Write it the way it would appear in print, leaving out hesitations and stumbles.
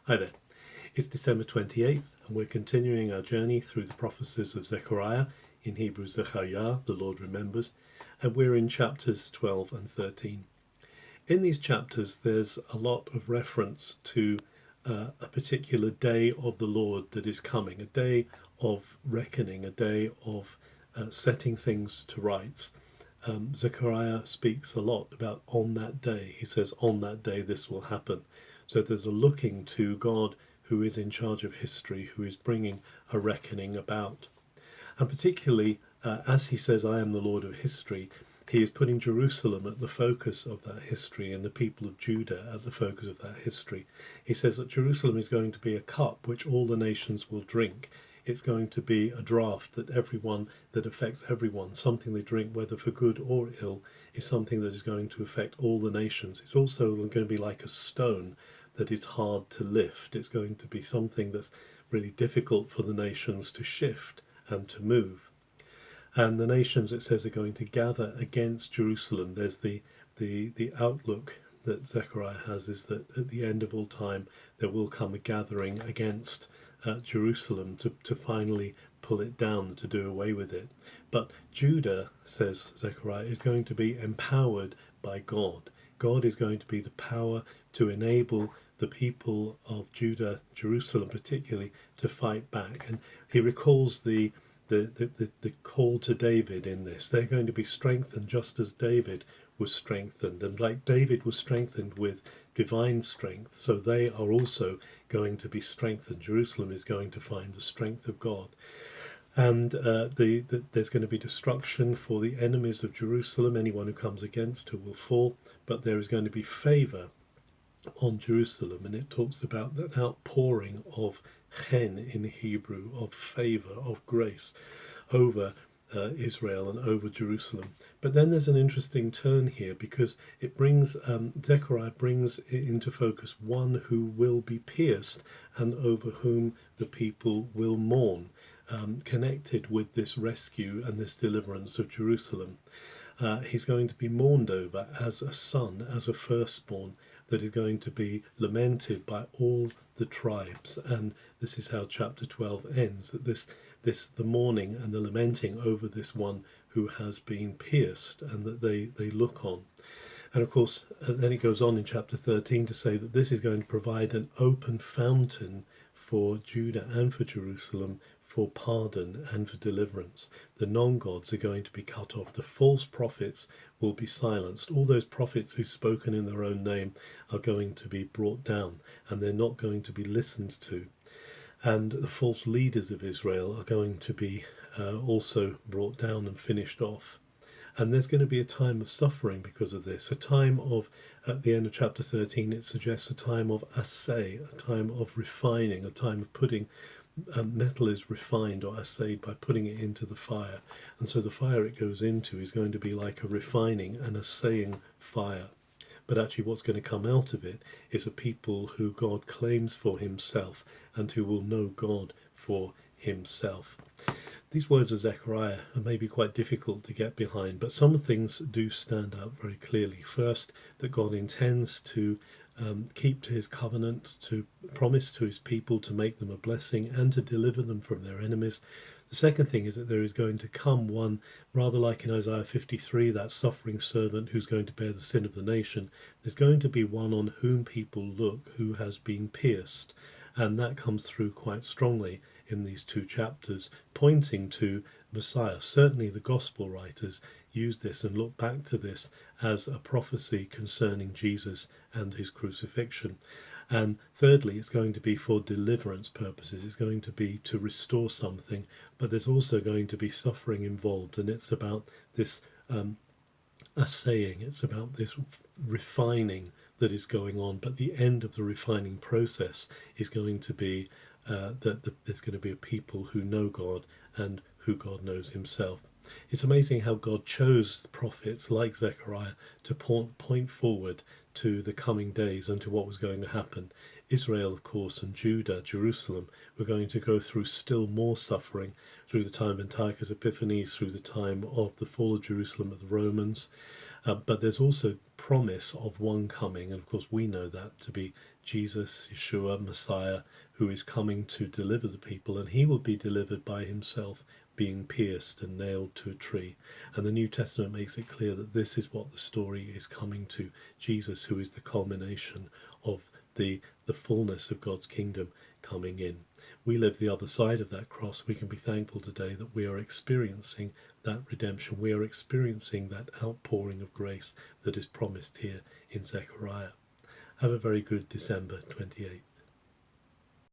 Hi there. It's December 28th, and we're continuing our journey through the prophecies of Zechariah, in Hebrew Zechariah, the Lord remembers, and we're in chapters 12 and 13. In these chapters, there's a lot of reference to a particular day of the Lord that is coming, a day of reckoning, a day of setting things to rights. Zechariah speaks a lot about on that day. He says, on that day this will happen. So there's a looking to God who is in charge of history, who is bringing a reckoning about. And particularly, as he says, I am the Lord of history, he is putting Jerusalem at the focus of that history and the people of Judah at the focus of that history. He says that Jerusalem is going to be a cup which all the nations will drink. It's going to be a draught that affects everyone. Something they drink, whether for good or ill, is something that is going to affect all the nations. It's also going to be like a stone that is hard to lift. It's going to be something that's really difficult for the nations to shift and to move. And the nations, it says, are going to gather against Jerusalem. There's the outlook that Zechariah has, is that at the end of all time there will come a gathering against Jerusalem to finally pull it down, to do away with it. But Judah, says Zechariah, is going to be empowered by God. God is going to be the power to enable the people of Judah, Jerusalem particularly, to fight back. And he recalls the call to David in this. They're going to be strengthened just as David was strengthened. And like David was strengthened with divine strength, so they are also going to be strengthened. Jerusalem is going to find the strength of God. And there's going to be destruction for the enemies of Jerusalem. Anyone who comes against her will fall. But there is going to be favour on Jerusalem, and it talks about that outpouring of chen in Hebrew, of favour, of grace over Israel and over Jerusalem. But then there's an interesting turn here, because it brings Zechariah brings into focus one who will be pierced and over whom the people will mourn, connected with this rescue and this deliverance of Jerusalem. He's going to be mourned over as a son, as a firstborn, that is going to be lamented by all the tribes. And this is how chapter 12 ends, that the mourning and the lamenting over this one who has been pierced, and that they look on. And of course, then it goes on in chapter 13 to say that this is going to provide an open fountain for Judah and for Jerusalem, for pardon and for deliverance. The non-gods are going to be cut off. The false prophets will be silenced. All those prophets who've spoken in their own name are going to be brought down, and they're not going to be listened to. And the false leaders of Israel are going to be also brought down and finished off. And there's going to be a time of suffering because of this, a time of, at the end of chapter 13, it suggests a time of assay, a time of refining, a time of putting, metal is refined or assayed by putting it into the fire. And so the fire it goes into is going to be like a refining and assaying fire. But actually what's going to come out of it is a people who God claims for himself and who will know God for himself. These words of Zechariah are maybe quite difficult to get behind, but some things do stand out very clearly. First, that God intends to keep to his covenant, to promise to his people to make them a blessing and to deliver them from their enemies. The second thing is that there is going to come one, rather like in Isaiah 53, that suffering servant who's going to bear the sin of the nation. There's going to be one on whom people look who has been pierced, and that comes through quite strongly in these two chapters, pointing to Messiah. Certainly the gospel writers use this and look back to this as a prophecy concerning Jesus and his crucifixion. And thirdly, it's going to be for deliverance purposes. It's going to be to restore something, but there's also going to be suffering involved, and it's about this assaying, it's about this refining that is going on. But the end of the refining process is going to be that there's going to be a people who know God and who God knows himself. It's amazing how God chose prophets like Zechariah to point forward to the coming days and to what was going to happen. Israel, of course, and Judah, Jerusalem, were going to go through still more suffering through the time of Antiochus Epiphanes, through the time of the fall of Jerusalem of the Romans. But there's also promise of one coming, and of course we know that to be Jesus, Yeshua, Messiah, who is coming to deliver the people, and he will be delivered by himself being pierced and nailed to a tree. And the New Testament makes it clear that this is what the story is coming to. Jesus, who is the culmination of the fullness of God's kingdom coming in. We live the other side of that cross. We can be thankful today that we are experiencing that redemption. We are experiencing that outpouring of grace that is promised here in Zechariah. Have a very good December 28th.